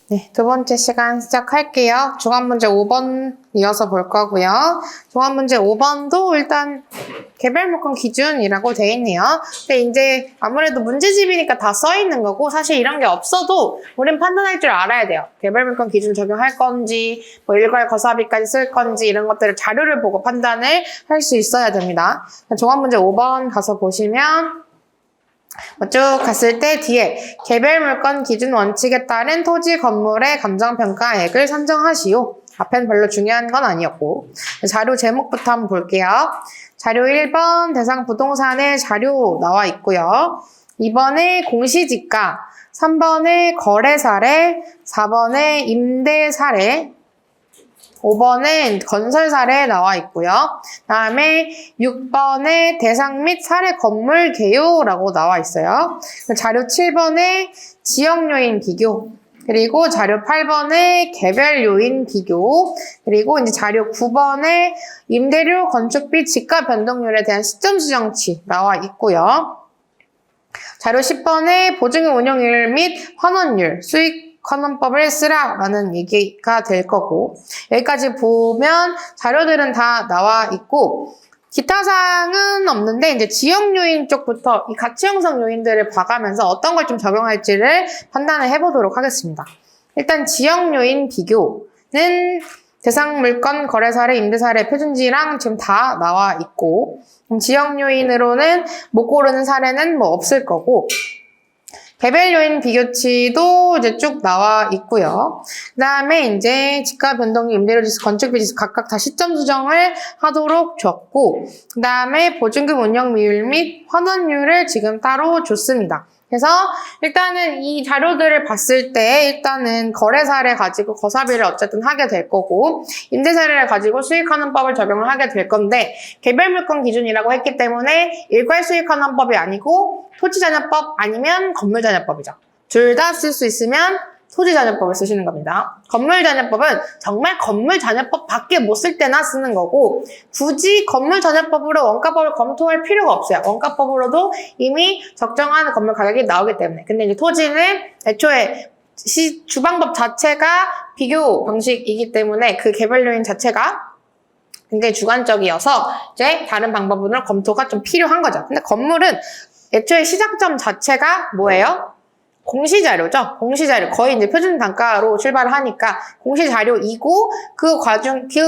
네, 두 번째 시간 시작할게요. 중간문제 5번 이어서 볼 거고요. 중간문제 5번도 일단 개별물건 기준이라고 돼 있네요. 근데 이제 아무래도 문제집이니까 다 써 있는 거고 사실 이런 게 없어도 우린 판단할 줄 알아야 돼요. 개별물건 기준 적용할 건지 뭐 일괄 거사비까지 쓸 건지 이런 것들을 자료를 보고 판단을 할 수 있어야 됩니다. 중간문제 5번 가서 보시면 쭉 갔을 때 뒤에 개별 물건 기준 원칙에 따른 토지 건물의 감정평가액을 선정하시오. 앞엔 별로 중요한 건 아니었고. 자료 제목부터 한번 볼게요. 자료 1번 대상 부동산의 자료 나와 있고요. 2번에 공시지가, 3번에 거래 사례, 4번에 임대 사례, 5번은 건설 사례 나와 있고요. 다음에 6번에 대상 및 사례 건물 개요라고 나와 있어요. 자료 7번에 지역 요인 비교, 그리고 자료 8번에 개별 요인 비교, 그리고 이제 자료 9번에 임대료, 건축비, 지가 변동률에 대한 시점 수정치 나와 있고요. 자료 10번에 보증금 운영률 및 환원율, 수익 환원법을 쓰라라는 얘기가 될 거고, 여기까지 보면 자료들은 다 나와 있고 기타 사항은 없는데 이제 지역 요인 쪽부터 이 가치 형성 요인들을 봐가면서 어떤 걸 좀 적용할지를 판단을 해보도록 하겠습니다. 일단 지역 요인 비교는 대상 물건 거래 사례, 임대 사례, 표준지랑 지금 다 나와 있고, 지역 요인으로는 못 고르는 사례는 뭐 없을 거고, 개별 요인 비교치도 이제 쭉 나와 있고요. 그 다음에 이제 지가 변동률, 임대료 지수, 건축비 지수 각각 다 시점 수정을 하도록 줬고, 그 다음에 보증금 운영비율 및 환원율을 지금 따로 줬습니다. 그래서 일단은 이 자료들을 봤을 때 일단은 거래 사례 가지고 거사비를 어쨌든 하게 될 거고, 임대 사례를 가지고 수익환원법을 적용을 하게 될 건데, 개별 물건 기준이라고 했기 때문에 일괄 수익환원법이 아니고 토지자녀법 아니면 건물자녀법이죠. 둘 다 쓸 수 있으면 토지자녀법을 쓰시는 겁니다. 건물자녀법은 정말 건물자녀법 밖에 못 쓸 때나 쓰는 거고, 굳이 건물자녀법으로 원가법을 검토할 필요가 없어요. 원가법으로도 이미 적정한 건물 가격이 나오기 때문에. 근데 이제 토지는 애초에 주방법 자체가 비교 방식이기 때문에 그 개별 요인 자체가 굉장히 주관적이어서 이제 다른 방법으로 검토가 좀 필요한 거죠. 근데 건물은 애초에 시작점 자체가 뭐예요? 공시자료죠. 공시자료. 거의 이제 표준 단가로 출발을 하니까 공시자료이고, 그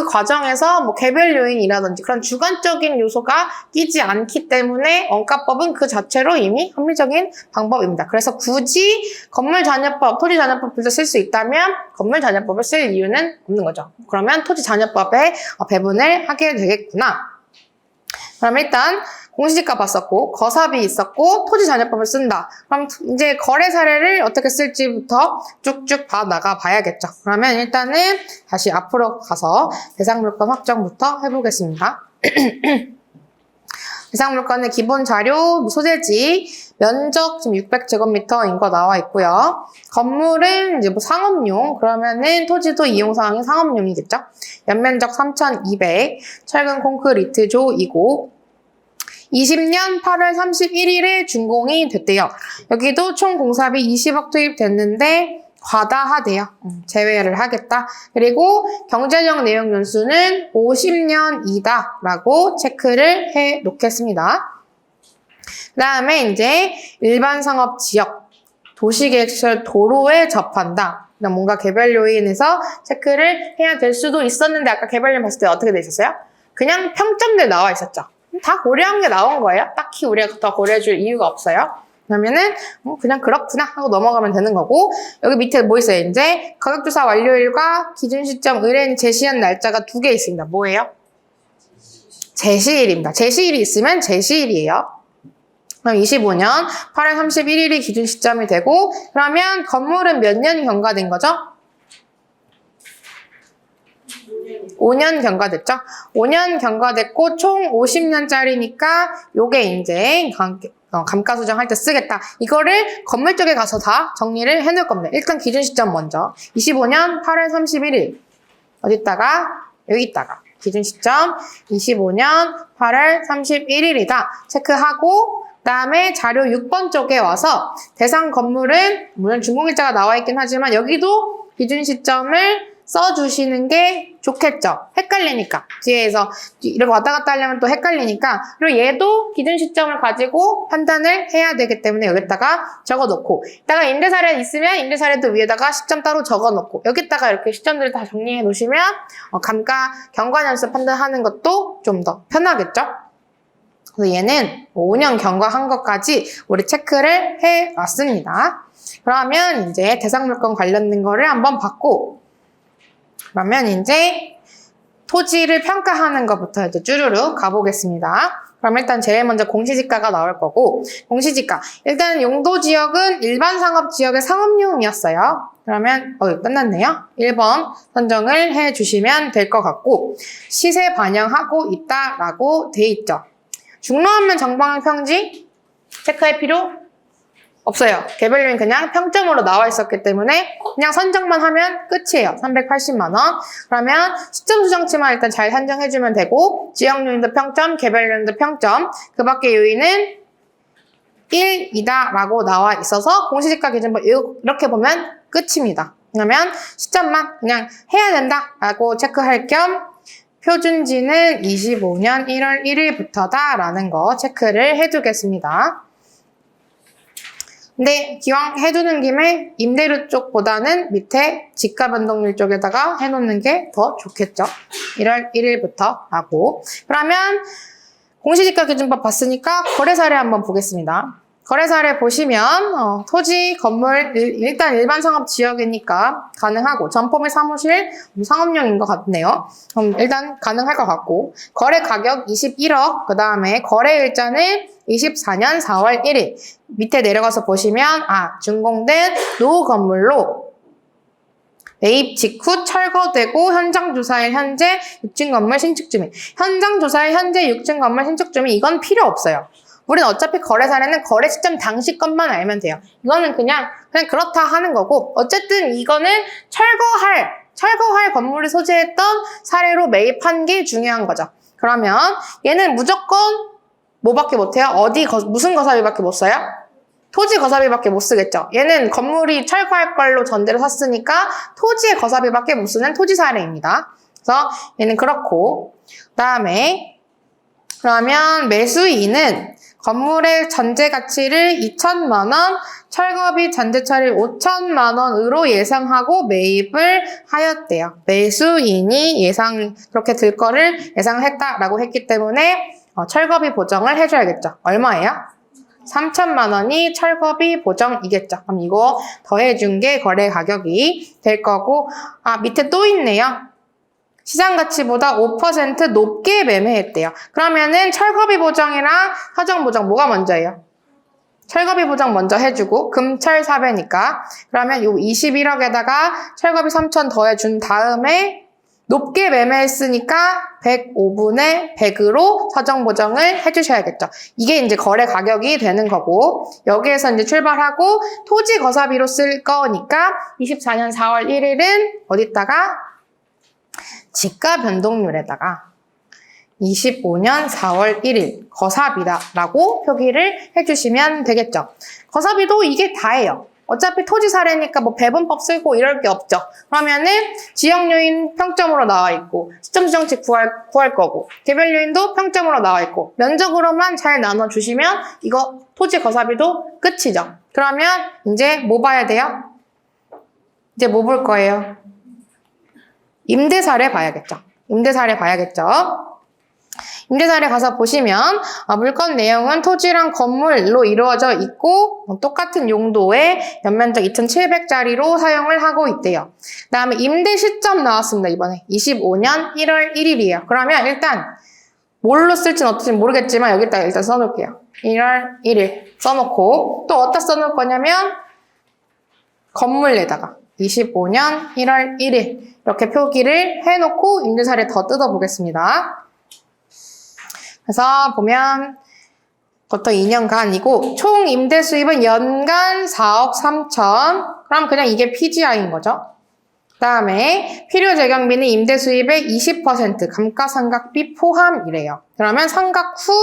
과정에서 뭐 개별 요인이라든지 그런 주관적인 요소가 끼지 않기 때문에 원가법은 그 자체로 이미 합리적인 방법입니다. 그래서 굳이 건물자녀법, 토지자녀법 둘 다 쓸 수 있다면 건물자녀법을 쓸 이유는 없는 거죠. 그러면 토지자녀법에 배분을 하게 되겠구나. 그럼 일단 공시지가 봤었고, 거사비 있었고, 토지자녀법을 쓴다. 그럼 이제 거래 사례를 어떻게 쓸지부터 쭉쭉 나가 봐야겠죠. 그러면 일단은 다시 앞으로 가서 대상물건 확정부터 해보겠습니다. 대상물건의 기본 자료, 소재지, 면적 지금 600제곱미터인 거 나와 있고요. 건물은 이제 뭐 상업용, 그러면은 토지도 이용사항이 상업용이겠죠. 연면적 3,200, 철근 콘크리트 조이고, 20년 8월 31일에 준공이 됐대요. 여기도 총 공사비 20억 투입됐는데 과다하대요. 제외를 하겠다. 그리고 경제적 내용 연수는 50년이다 라고 체크를 해 놓겠습니다. 그 다음에 이제 일반 상업 지역, 도시계획시설 도로에 접한다. 뭔가 개별 요인에서 체크를 해야 될 수도 있었는데 아까 개별 요인 봤을 때 어떻게 돼 있었어요? 그냥 평점들 나와 있었죠. 다 고려한 게 나온 거예요. 딱히 우리가 더 고려해줄 이유가 없어요. 그러면은 그냥 그렇구나 하고 넘어가면 되는 거고, 여기 밑에 뭐 있어요? 이제 가격조사 완료일과 기준 시점 의뢰인 제시한 날짜가 두 개 있습니다. 뭐예요? 제시일입니다. 제시일이 있으면 제시일이에요. 그럼 25년 8월 31일이 기준 시점이 되고, 그러면 건물은 몇 년이 경과된 거죠? 5년 경과됐죠? 5년 경과됐고 총 50년짜리니까 요게 이제 감가수정할 때 쓰겠다. 이거를 건물 쪽에 가서 다 정리를 해놓을 겁니다. 일단 기준 시점 먼저 25년 8월 31일 어디다가 여기다가 기준 시점 25년 8월 31일이다 체크하고, 그 다음에 자료 6번 쪽에 와서 대상 건물은 물론 준공일자가 나와 있긴 하지만 여기도 기준 시점을 써주시는 게 좋겠죠. 헷갈리니까. 뒤에서 이렇게 왔다 갔다 하려면 또 헷갈리니까. 그리고 얘도 기준 시점을 가지고 판단을 해야 되기 때문에 여기다가 적어놓고, 이따가 임대사례 있으면 임대사례도 위에다가 시점 따로 적어놓고, 여기다가 이렇게 시점들을 다 정리해 놓으시면 감가 경과년수 판단하는 것도 좀 더 편하겠죠. 그래서 얘는 5년 경과한 것까지 우리 체크를 해 왔습니다. 그러면 이제 대상물건 관련된 거를 한번 봤고, 그러면 이제 토지를 평가하는 것부터 이제 쭈루룩 가보겠습니다. 그럼 일단 제일 먼저 공시지가가 나올 거고, 공시지가. 일단 용도지역은 일반 상업지역의 상업용이었어요. 그러면, 끝났네요. 1번 선정을 해주시면 될 것 같고, 시세 반영하고 있다라고 돼 있죠. 중로하면 정방향 평지 체크할 필요 없어요. 개별료는 그냥 평점으로 나와 있었기 때문에 그냥 선정만 하면 끝이에요. 380만 원. 그러면 시점 수정치만 일단 잘 산정해주면 되고, 지역 요인도 평점, 개별 요인도 평점, 그 밖의 요인은 1이다 라고 나와 있어서 공시지가 기준법 이렇게 보면 끝입니다. 그러면 시점만 그냥 해야 된다 라고 체크할 겸 표준지는 25년 1월 1일부터다 라는 거 체크를 해두겠습니다. 근데 기왕 해두는 김에 임대료 쪽보다는 밑에 지가 변동률 쪽에다가 해놓는 게 더 좋겠죠. 1월 1일부터 하고. 그러면 공시지가 기준법 봤으니까 거래사례 한번 보겠습니다. 거래사례 보시면 토지, 건물, 일단 일반 상업 지역이니까 가능하고, 점포 및 사무실, 상업용인 것 같네요. 일단 가능할 것 같고, 거래 가격 21억, 그 다음에 거래 일자는 24년 4월 1일. 밑에 내려가서 보시면 준공된 노후 건물로 매입 직후 철거되고 현장 조사일 현재 6층 건물 신축 중인. 현장 조사일 현재 6층 건물 신축 중인, 이건 필요 없어요. 우리는 어차피 거래 사례는 거래 시점 당시 것만 알면 돼요. 이거는 그냥 그렇다 하는 거고, 어쨌든 이거는 철거할 건물을 소재했던 사례로 매입한 게 중요한 거죠. 그러면 얘는 무조건 뭐밖에 못해요? 무슨 거사비밖에 못 써요? 토지 거사비밖에 못 쓰겠죠. 얘는 건물이 철거할 걸로 전제를 샀으니까 토지의 거사비밖에 못 쓰는 토지 사례입니다. 그래서 얘는 그렇고, 그다음에 그러면 매수인은 건물의 전제 가치를 2천만 원, 철거비 전제 처리 5천만 원으로 예상하고 매입을 하였대요. 매수인이 그렇게 들 거를 예상했다라고 했기 때문에 철거비 보정을 해줘야겠죠. 얼마예요? 3천만 원이 철거비 보정이겠죠. 그럼 이거 더해준 게 거래 가격이 될 거고, 밑에 또 있네요. 시장가치보다 5% 높게 매매했대요. 그러면은 철거비 보정이랑 사정 보정 뭐가 먼저예요? 철거비 보정 먼저 해주고 금철 4배니까, 그러면 요 21억에다가 철거비 3천 더해준 다음에 높게 매매했으니까 105분의 100으로 사정 보정을 해주셔야겠죠. 이게 이제 거래 가격이 되는 거고, 여기에서 이제 출발하고 토지 거사비로 쓸 거니까 24년 4월 1일은 어디다가 지가 변동률에다가 25년 4월 1일 거사비다라고 표기를 해주시면 되겠죠. 거사비도 이게 다예요. 어차피 토지 사례니까 뭐 배분법 쓰고 이럴 게 없죠. 그러면은 지역 요인 평점으로 나와 있고, 시점 수정치 구할 거고, 개별 요인도 평점으로 나와 있고, 면적으로만 잘 나눠주시면 이거 토지 거사비도 끝이죠. 그러면 이제 뭐 봐야 돼요? 이제 뭐 볼 거예요? 임대 사례 봐야겠죠. 임대 사례 봐야겠죠. 임대 사례 가서 보시면 물건 내용은 토지랑 건물로 이루어져 있고 똑같은 용도의 연면적 2,700짜리로 사용을 하고 있대요. 그 다음에 임대 시점 나왔습니다. 이번에 25년 1월 1일이에요. 그러면 일단 뭘로 쓸지는 어떨지 모르겠지만 여기다가 일단 써놓을게요. 1월 1일 써놓고, 또 어디다 써놓을 거냐면 건물에다가 25년 1월 1일 이렇게 표기를 해놓고 임대 사례 더 뜯어보겠습니다. 그래서 보면 그것도 2년간이고 총 임대 수입은 연간 4억 3천. 그럼 그냥 이게 PGI인 거죠. 그 다음에 필요 재경비는 임대 수입의 20% 감가상각비 포함이래요. 그러면 상각 후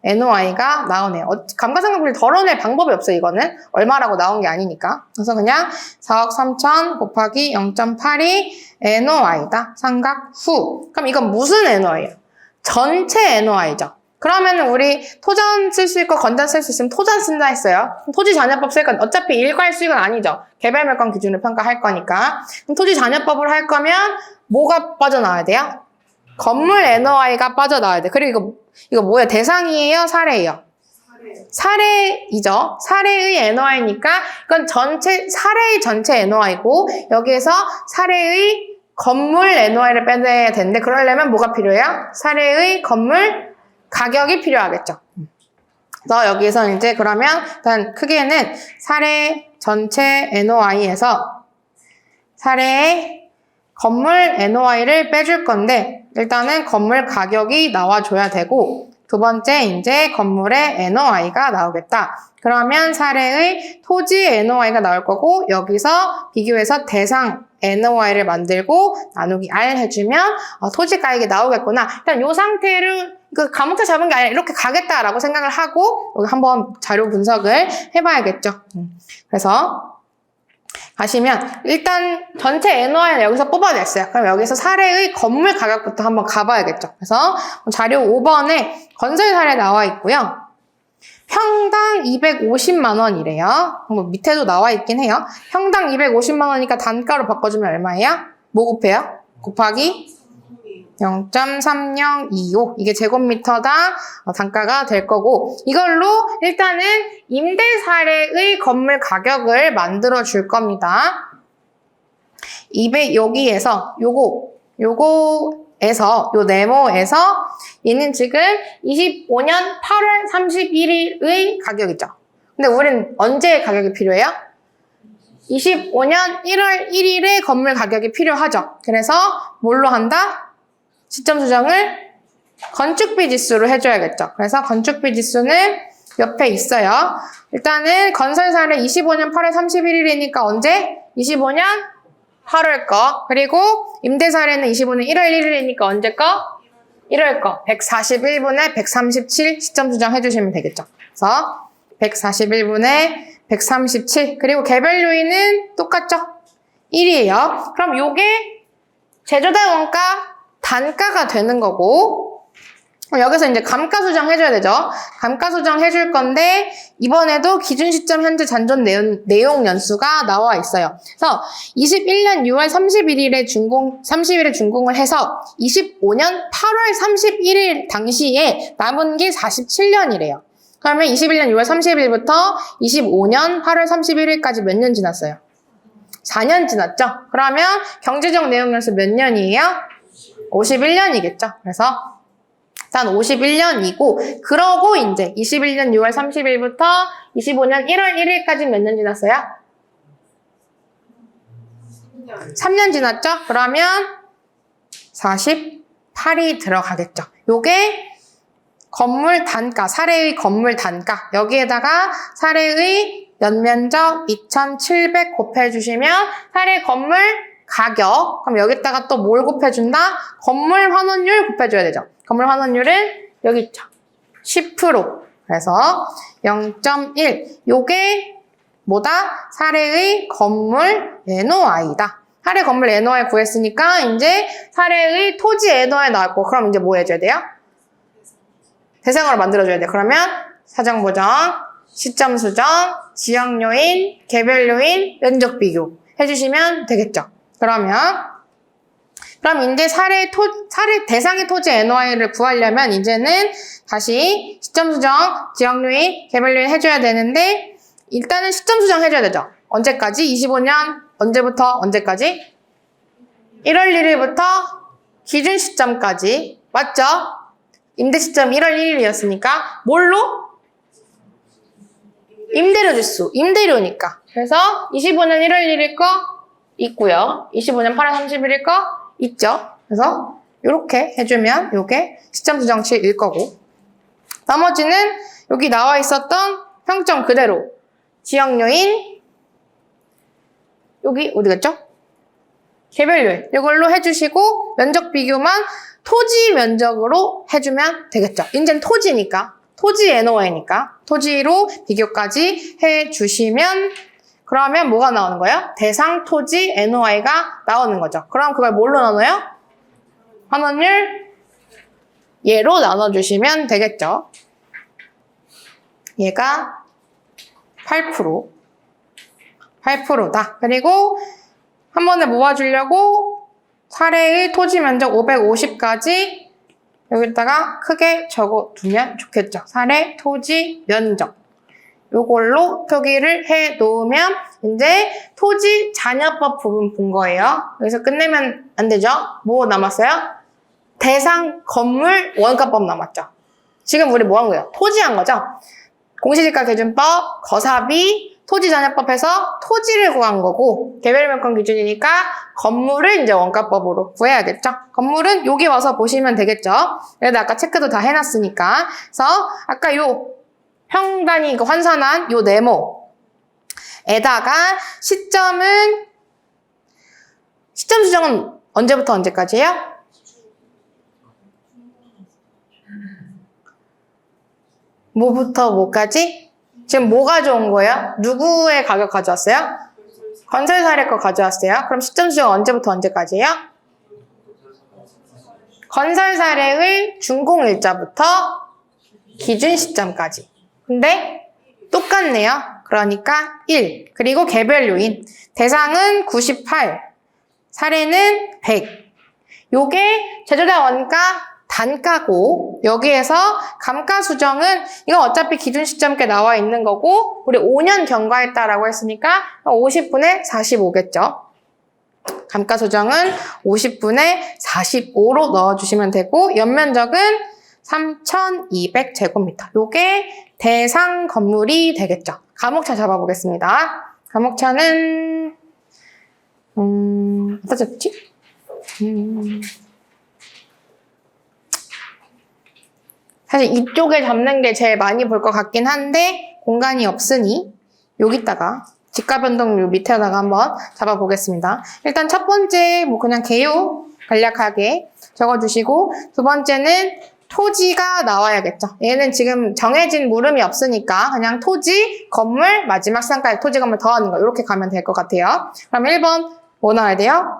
NOI가 나오네요. 감가상각비를 덜어낼 방법이 없어요, 이거는. 얼마라고 나온 게 아니니까. 그래서 그냥 4억 3천 곱하기 0.82 NOI다. 상각 후. 그럼 이건 무슨 NOI예요? 전체 NOI죠. 그러면 우리 토전 쓸 수 있고 건전 쓸 수 있으면 토전 쓴다 했어요. 토지자녀법 쓸 건 어차피 일괄 수익은 아니죠. 개별물건 기준으로 평가할 거니까. 그럼 토지자녀법을 할 거면 뭐가 빠져나와야 돼요? 건물 NOI가 빠져나와야 돼. 그리고 이거 뭐예요? 대상이에요? 사례예요? 사례이죠. 사례의 NOI니까 이건 사례의 전체 NOI고 여기에서 사례의 건물 NOI를 빼내야 되는데 그러려면 뭐가 필요해요? 사례의 건물 가격이 필요하겠죠. 그래서 여기에서 이제 그러면 일단 크게는 사례 전체 NOI에서 사례의 건물 NOI를 빼줄 건데 일단은 건물 가격이 나와줘야 되고 두 번째 이제 건물의 NOI가 나오겠다. 그러면 사례의 토지 NOI가 나올 거고 여기서 비교해서 대상 NOI를 만들고 나누기 R 해주면 토지가액이 나오겠구나. 일단 이 상태를 과목차 잡은 게 아니라 이렇게 가겠다라고 생각을 하고 여기 한번 자료 분석을 해봐야겠죠. 그래서 가시면 일단 전체 NOI는 여기서 뽑아냈어요. 그럼 여기서 사례의 건물 가격부터 한번 가봐야겠죠. 그래서 자료 5번에 건설 사례 나와 있고요. 평당 250만 원이래요. 뭐 밑에도 나와 있긴 해요. 평당 250만 원이니까 단가로 바꿔주면 얼마예요? 뭐 곱해요? 곱하기 0.3025 이게 제곱미터당 단가가 될 거고 이걸로 일단은 임대 사례의 건물 가격을 만들어 줄 겁니다. 여기에서 요거에서 요 네모에서 얘는 지금 25년 8월 31일의 가격이죠. 근데 우린 언제 가격이 필요해요? 25년 1월 1일에 건물 가격이 필요하죠. 그래서 뭘로 한다? 시점 수정을 건축비 지수로 해줘야겠죠. 그래서 건축비 지수는 옆에 있어요. 일단은 건설 사례 25년 8월 31일이니까 언제? 25년 8월 거. 그리고 임대 사례는 25년 1월 1일이니까 언제 거? 1월 거. 141분에 137 시점 수정 해주시면 되겠죠. 그래서 141분에 137 그리고 개별 요인은 똑같죠? 1이에요. 그럼 요게 제조당 원가 단가가 되는 거고 여기서 이제 감가 수정 해줘야 되죠. 감가 수정 해줄 건데 이번에도 기준 시점 현재 잔존 내용 연수가 나와 있어요. 그래서 21년 6월 30일에 준공을 해서 25년 8월 31일 당시에 남은 게 47년이래요. 그러면 21년 6월 30일부터 25년 8월 31일까지 몇 년 지났어요? 4년 지났죠? 그러면 경제적 내용 연수 몇 년이에요? 51년이겠죠. 그래서 일단 51년이고 그러고 이제 21년 6월 30일부터 25년 1월 1일까지 몇 년 지났어요? 3년 지났죠? 그러면 48이 들어가겠죠. 요게 건물 단가, 사례의 건물 단가 여기에다가 사례의 연면적 2,700 곱해주시면 사례 건물 가격 그럼 여기다가 또 뭘 곱해준다? 건물 환원율 곱해줘야 되죠. 건물 환원율은 여기 있죠. 10%. 그래서 0.1 요게 뭐다? 사례의 건물 NOI다. 사례 건물 NOI 구했으니까 이제 사례의 토지 NOI 나왔고 그럼 이제 뭐 해줘야 돼요? 대상으로 만들어줘야 돼요. 그러면 사정 보정, 시점 수정, 지역 요인, 개별 요인, 면적 비교 해주시면 되겠죠. 그럼 이제 사례 대상의 토지 NOI를 구하려면 이제는 다시 시점 수정, 지역 요인, 개별 요인 해줘야 되는데 일단은 시점 수정 해줘야 되죠. 언제까지? 25년 언제부터 언제까지? 1월 1일부터 기준 시점까지 맞죠? 임대 시점 1월 1일이었으니까 뭘로? 임대료 지수, 임대료니까. 그래서 25년 1월 1일 거 있고요. 25년 8월 31일 거 있죠. 그래서 이렇게 해주면 이게 시점 수정치일 거고 나머지는 여기 나와 있었던 평점 그대로 지역 요인 여기 어디 갔죠? 개별 요인 이걸로 해주시고 면적 비교만 토지 면적으로 해주면 되겠죠. 이제는 토지니까 토지 NOI니까 토지로 비교까지 해주시면 그러면 뭐가 나오는 거예요? 대상 토지 NOI가 나오는 거죠. 그럼 그걸 뭘로 나눠요? 환원율 얘로 나눠주시면 되겠죠. 얘가 8%다. 그리고 한 번에 모아주려고 사례의 토지 면적 550까지 여기다가 크게 적어두면 좋겠죠. 사례 토지 면적. 요걸로 표기를 해 놓으면 이제 토지 잔여법 부분 본 거예요. 여기서 끝내면 안 되죠? 뭐 남았어요? 대상 건물 원가법 남았죠. 지금 우리 뭐 한 거예요? 토지 한 거죠? 공시지가 기준법, 거사비, 토지잔여법에서 토지를 구한 거고 개별명권 기준이니까 건물을 이제 원가법으로 구해야겠죠. 건물은 여기 와서 보시면 되겠죠. 그래도 아까 체크도 다 해놨으니까. 그래서 아까 요 평단위 환산한 요 네모에다가 시점 수정은 언제부터 언제까지예요? 뭐부터 뭐까지? 지금 뭐 가져온 거예요? 누구의 가격 가져왔어요? 건설 사례 거 가져왔어요. 그럼 시점 수정 언제부터 언제까지예요? 건설 사례의 준공일자부터 기준 시점까지. 근데 똑같네요. 그러니까 1. 그리고 개별 요인. 대상은 98, 사례는 100. 요게 제조자 원가 단가고 여기에서 감가수정은 이건 어차피 기준 시점께 나와 있는 거고 우리 5년 경과했다라고 했으니까 50분의 45겠죠. 감가수정은 50분의 45로 넣어주시면 되고 연면적은 3,200제곱미터. 요게 대상 건물이 되겠죠. 감옥차 잡아보겠습니다. 감옥차는 어디다 잡지? 사실 이쪽에 잡는 게 제일 많이 볼 것 같긴 한데 공간이 없으니 여기다가 지가 변동률 밑에다가 한번 잡아보겠습니다. 일단 첫 번째 뭐 그냥 개요 간략하게 적어주시고 두 번째는 토지가 나와야겠죠. 얘는 지금 정해진 물음이 없으니까 그냥 토지, 건물, 마지막 상가에 토지, 건물 더하는 거 이렇게 가면 될 것 같아요. 그럼 1번 뭐 나와야 돼요?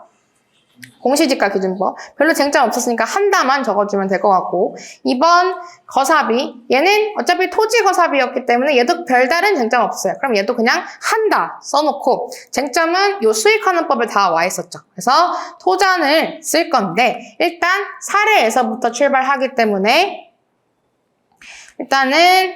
공시지가 기준법. 별로 쟁점 없었으니까 한다만 적어주면 될 것 같고 2번 거사비. 얘는 어차피 토지 거사비였기 때문에 얘도 별다른 쟁점 없어요. 그럼 얘도 그냥 한다 써놓고 쟁점은 요 수익하는 법에 다 와 있었죠. 그래서 토잔을 쓸 건데 일단 사례에서부터 출발하기 때문에 일단은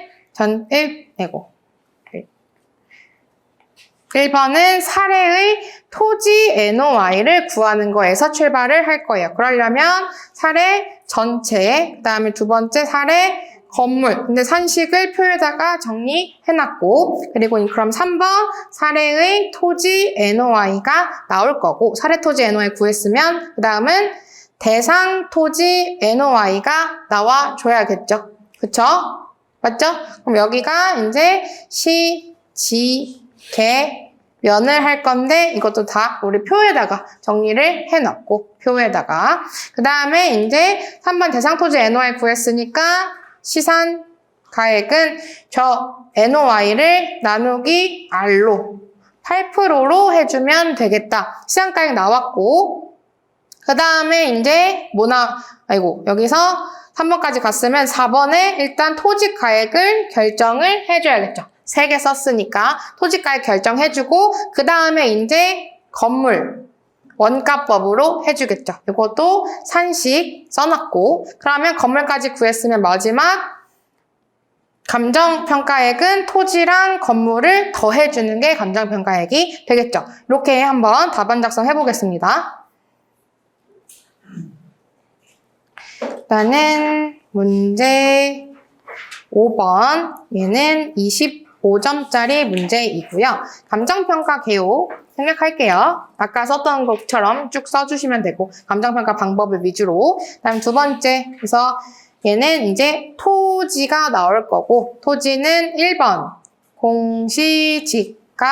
1번은 사례의 토지 NOI를 구하는 거에서 출발을 할 거예요. 그러려면 사례 전체, 그 다음에 두 번째 사례 건물. 근데 산식을 표에다가 정리해놨고, 그리고 그럼 3번 사례의 토지 NOI가 나올 거고, 사례 토지 NOI 구했으면, 그 다음은 대상 토지 NOI가 나와줘야겠죠. 그쵸? 맞죠? 그럼 여기가 이제 시, 지, 개, 면을 할 건데 이것도 다 우리 표에다가 정리를 해놨고 표에다가 그 다음에 이제 3번 대상토지 NOI 구했으니까 시산 가액은 저 NOI를 나누기 R로 8%로 해주면 되겠다. 시산가액 나왔고 그 다음에 이제 여기서 3번까지 갔으면 4번에 일단 토지 가액을 결정을 해줘야겠죠. 3개 썼으니까 토지가액 결정해주고 그 다음에 이제 건물 원가법으로 해주겠죠. 이것도 산식 써놨고 그러면 건물까지 구했으면 마지막 감정평가액은 토지랑 건물을 더해주는 게 감정평가액이 되겠죠. 이렇게 한번 답안 작성해보겠습니다. 일단은 문제 5번 얘는 25점짜리 문제이고요. 감정평가 개요 생략할게요. 아까 썼던 것처럼 쭉 써주시면 되고 감정평가 방법을 위주로. 그다음 두 번째 그래서 얘는 이제 토지가 나올 거고 토지는 1번 공시지가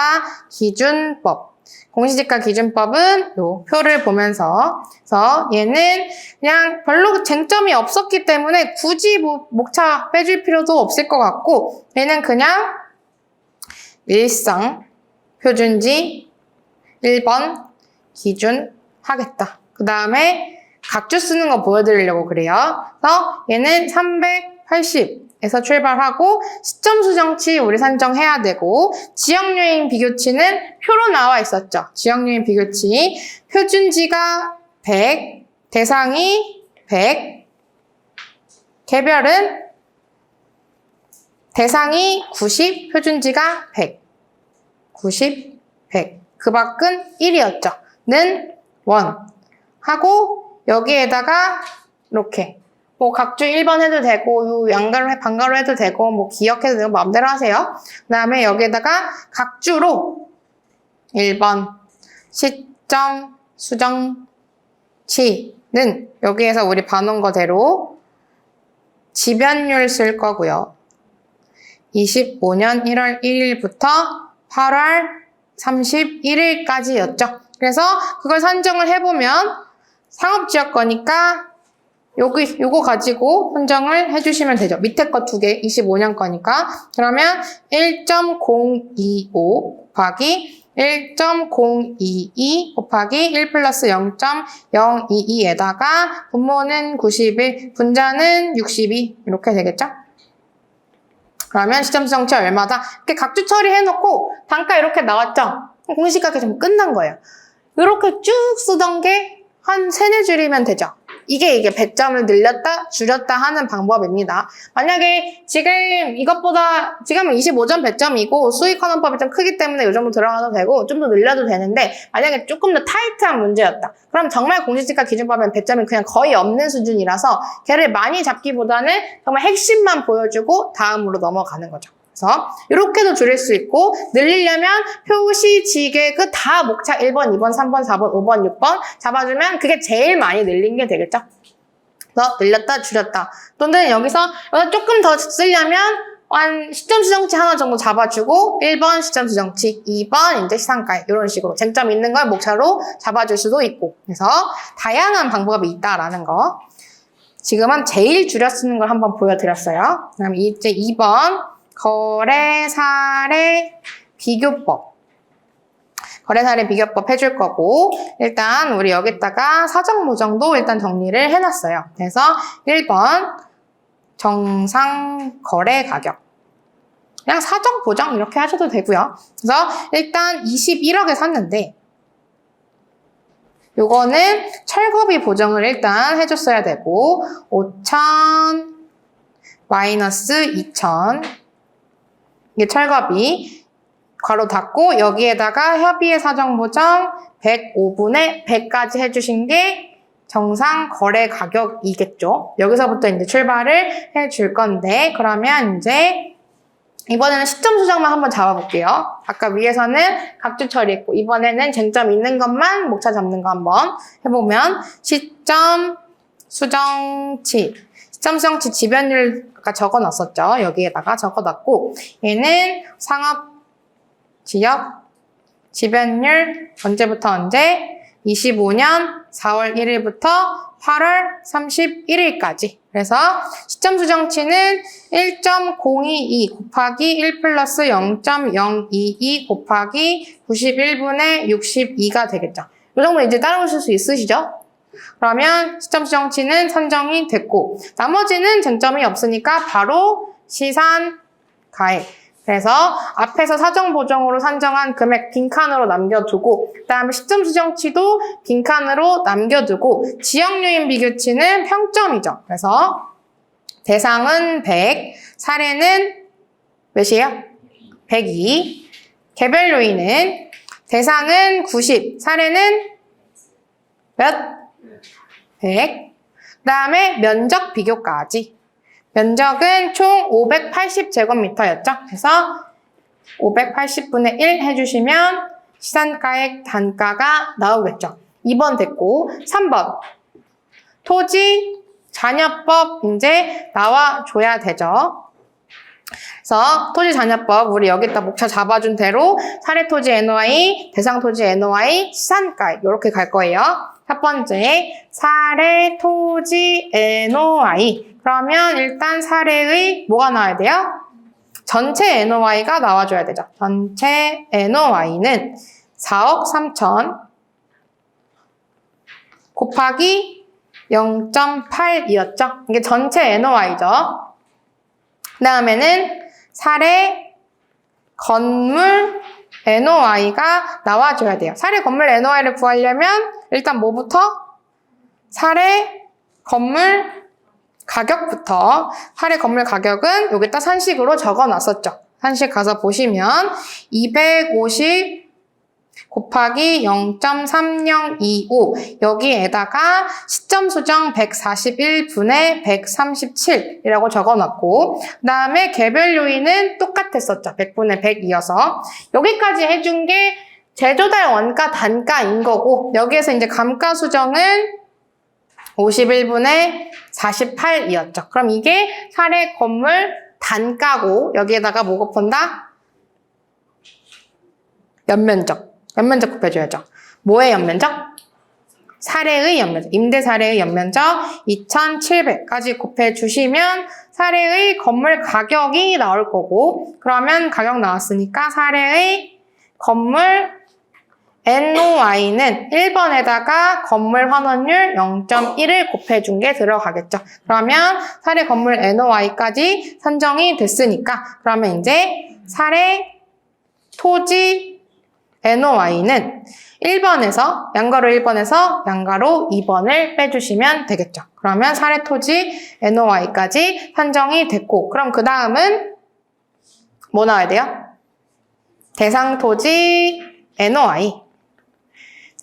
기준법 공시지가 기준법은 요 표를 보면서 그래서 얘는 그냥 별로 쟁점이 없었기 때문에 굳이 뭐 목차 빼줄 필요도 없을 것 같고 얘는 그냥 일상 표준지 1번 기준 하겠다. 그 다음에 각주 쓰는 거 보여드리려고 그래요. 그래서 얘는 380에서 출발하고 시점 수정치 우리 산정해야 되고 지역요인 비교치는 표로 나와 있었죠. 지역요인 비교치 표준지가 100, 대상이 100, 개별은 대상이 90, 표준지가 100, 90, 100. 그 밖은 1이었죠. 는 1 하고 여기에다가 이렇게 뭐 각주 1번 해도 되고 양가로 반가로 해도 되고 뭐 기억해도 되고 마음대로 하세요. 그 다음에 여기에다가 각주로 1번 시점 수정치는 여기에서 우리 봐놓은 거대로 지변율 쓸 거고요. 25년 1월 1일부터 8월 31일까지였죠. 그래서 그걸 산정을 해보면 상업지역 거니까 요거 가지고 선정을 해주시면 되죠. 밑에 거 2개, 25년 거니까. 그러면 1.025 곱하기 1.022 곱하기 1 플러스 0.022에다가 분모는 91, 분자는 62 이렇게 되겠죠? 그러면 시점 수정치 얼마다? 이렇게 각주 처리해놓고 단가 이렇게 나왔죠? 공시지가 계속 끝난 거예요. 이렇게 쭉 쓰던 게 한 3-4줄이면 되죠. 이게 배점을 늘렸다, 줄였다 하는 방법입니다. 만약에 지금은 25점 배점이고 수익환원법이 좀 크기 때문에 이 정도 들어가도 되고 좀 더 늘려도 되는데 만약에 조금 더 타이트한 문제였다. 그럼 정말 공시지가 기준법엔 배점이 그냥 거의 없는 수준이라서 걔를 많이 잡기보다는 정말 핵심만 보여주고 다음으로 넘어가는 거죠. 그래서 이렇게도 줄일 수 있고 늘리려면 표시, 지계그 다 목차 1번, 2번, 3번, 4번, 5번, 6번 잡아주면 그게 제일 많이 늘린 게 되겠죠. 그래서 늘렸다, 줄였다. 또는 여기서 조금 더 쓰려면 한 시점 수정치 하나 정도 잡아주고 1번 시점 수정치, 2번 이제 시상가액 이런 식으로 쟁점 있는 걸 목차로 잡아줄 수도 있고 그래서 다양한 방법이 있다라는 거. 지금은 제일 줄여 쓰는 걸 한번 보여드렸어요. 그다음 이제 2번 거래 사례 비교법. 거래 사례 비교법 해줄 거고 일단 우리 여기다가 사정 모정도 일단 정리를 해놨어요. 그래서 1번 정상 거래 가격. 그냥 사정 보정 이렇게 하셔도 되고요. 그래서 일단 21억에 샀는데 요거는 철거비 보정을 일단 해줬어야 되고 5천 마이너스 2천 이게 철거비 괄호 닫고 여기에다가 협의의 사정 보정 105분의 100까지 해주신 게 정상 거래 가격이겠죠. 여기서부터 이제 출발을 해줄 건데 그러면 이제 이번에는 시점 수정만 한번 잡아볼게요. 아까 위에서는 각주 처리했고 이번에는 쟁점 있는 것만 목차 잡는 거 한번 해보면 시점 수정치 시점 수정치 지변율 아까 적어놨었죠. 여기에다가 적어놨고 얘는 상업 지역 지변율 언제부터 언제? 25년 4월 1일부터 8월 31일까지. 그래서 시점 수정치는 1.022 곱하기 1 플러스 0.022 곱하기 91분의 62가 되겠죠. 이 정도 이제 따라오실 수 있으시죠? 그러면 시점 수정치는 선정이 됐고 나머지는 쟁점이 없으니까 바로 시산 가액. 그래서 앞에서 사정 보정으로 산정한 금액 빈칸으로 남겨두고 그다음에 시점 수정치도 빈칸으로 남겨두고 지역요인 비교치는 평점이죠. 그래서 대상은 100, 사례는 몇이에요? 102. 개별 요인은 대상은 90, 사례는 몇? 100. 그다음에 면적 비교까지. 면적은 총 580제곱미터였죠. 그래서 580분의 1 해주시면 시산가액 단가가 나오겠죠. 2번 됐고 3번 토지 잔여법 이제 나와줘야 되죠. 그래서 토지잔여법 우리 여기다 목차 잡아준 대로 사례토지 NOI, 대상토지 NOI, 시산가액 이렇게 갈 거예요. 첫 번째 사례토지 NOI 그러면 일단 사례의 뭐가 나와야 돼요? 전체 NOI가 나와줘야 되죠. 전체 NOI는 4억 3천 곱하기 0.8이었죠. 이게 전체 NOI죠. 그 다음에는 사례 건물 NOI가 나와줘야 돼요. 사례 건물 NOI를 구하려면 일단 뭐부터? 사례 건물 가격부터. 사례 건물 가격은 여기다 산식으로 적어놨었죠. 산식 가서 보시면 250 곱하기 0.3025 여기에다가 시점 수정 141분의 137이라고 적어놨고 그 다음에 개별 요인은 똑같았었죠. 100분의 100이어서 여기까지 해준 게 제조달 원가 단가인 거고 여기에서 이제 감가 수정은 51분의 48이었죠. 그럼 이게 사례 건물 단가고 여기에다가 뭐 곱한다? 연면적. 연면적 곱해줘야죠. 뭐의 연면적? 사례의 연면적. 임대 사례의 연면적 2,700까지 곱해주시면 사례의 건물 가격이 나올 거고 그러면 가격 나왔으니까 사례의 건물 NOI는 1번에다가 건물 환원율 0.1을 곱해준 게 들어가겠죠. 그러면 사례 건물 NOI까지 선정이 됐으니까 그러면 이제 사례 토지 NOI는 1번에서 양가로 1번에서 양가로 2번을 빼주시면 되겠죠. 그러면 사례 토지 NOI까지 산정이 됐고 그럼 그 다음은 뭐 나와야 돼요? 대상 토지 NOI.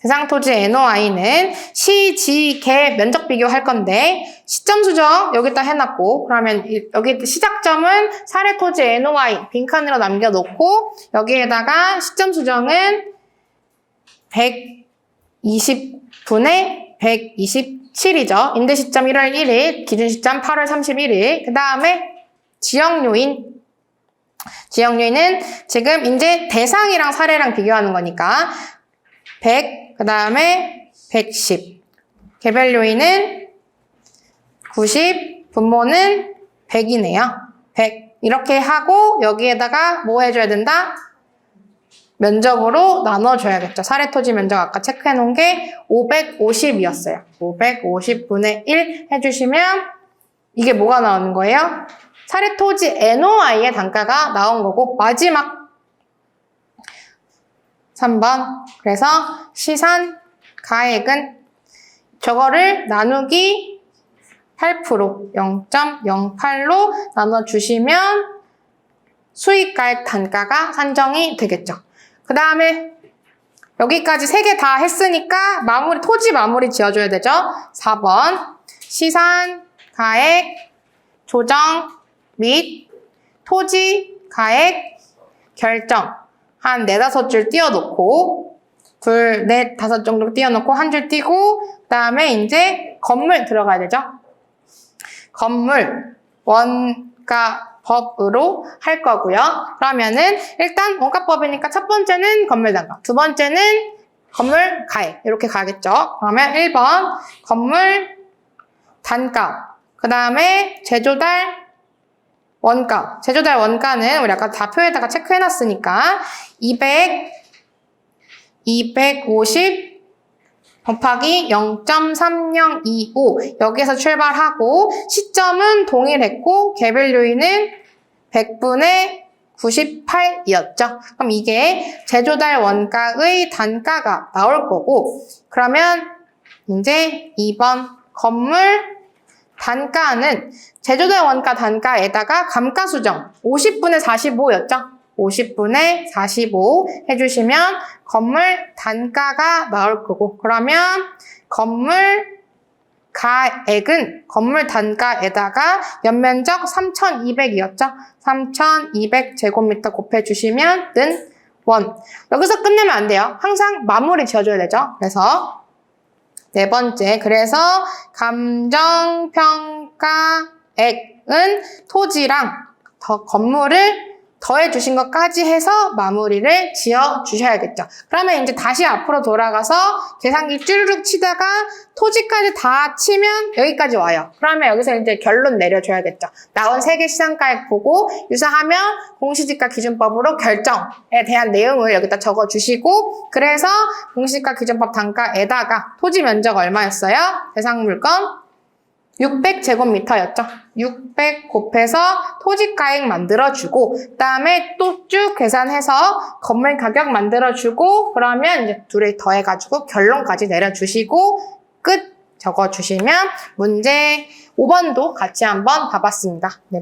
대상 토지 NOI는 시, 지, 개 면적 비교할 건데 시점 수정 여기다 해놨고 그러면 여기 시작점은 사례 토지 NOI 빈칸으로 남겨놓고 여기에다가 시점 수정은 120분의 127이죠. 임대 시점 1월 1일, 기준 시점 8월 31일. 그 다음에 지역 요인. 지역 요인은 지금 이제 대상이랑 사례랑 비교하는 거니까 100, 그 다음에 110. 개별 요인은 90, 분모는 100이네요. 100. 이렇게 하고 여기에다가 뭐 해줘야 된다? 면적으로 나눠줘야겠죠. 사례 토지 면적 아까 체크해 놓은 게 550이었어요. 550분의 1 해주시면 이게 뭐가 나오는 거예요? 사례 토지 NOI의 단가가 나온 거고 마지막 3번. 그래서 시산 가액은 저거를 나누기 8% 0.08로 나눠주시면 수익가액 단가가 산정이 되겠죠. 그 다음에 여기까지 3개 다 했으니까 토지 마무리 지어줘야 되죠. 4번 시산 가액 조정 및 토지 가액 결정 한 4, 5줄 띄워놓고 2, 4, 5 정도 띄워놓고 한 줄 띄고 그 다음에 이제 건물 들어가야 되죠. 건물 원가법으로 할 거고요. 그러면은 일단 원가법이니까 첫 번째는 건물 단가, 두 번째는 건물 가액 이렇게 가겠죠. 그러면 1번 건물 단가, 그 다음에 제조달 원가. 제조달 원가는 우리 아까 좌표에다가 체크해놨으니까 250 곱하기 0.3025 여기에서 출발하고 시점은 동일했고 개별 요인은 100분의 98이었죠. 그럼 이게 제조달 원가의 단가가 나올 거고 그러면 이제 2번 건물 단가는 제조달 원가 단가에다가 감가수정 50분의 45였죠. 50분의 45 해주시면 건물 단가가 나올 거고 그러면 건물 가액은 건물 단가에다가 연면적 3,200이었죠. 3,200제곱미터 곱해주시면 는 원. 여기서 끝내면 안 돼요. 항상 마무리 지어줘야 되죠. 그래서 네 번째, 그래서 감정평가액은 토지랑 건물을 더해주신 것까지 해서 마무리를 지어주셔야겠죠. 그러면 이제 다시 앞으로 돌아가서 계산기 쭈르륵 치다가 토지까지 다 치면 여기까지 와요. 그러면 여기서 이제 결론 내려줘야겠죠. 나온 세계 시장가액 보고 유사하면 공시지가 기준법으로 결정에 대한 내용을 여기다 적어주시고, 그래서 공시지가 기준법 단가에다가 토지 면적 얼마였어요? 대상 물건 600제곱미터였죠. 600 곱해서 토지가액 만들어주고, 그 다음에 또 쭉 계산해서 건물 가격 만들어주고, 그러면 이제 둘이 더해가지고 결론까지 내려주시고, 끝 적어주시면 문제 5번도 같이 한번 봐봤습니다. 네.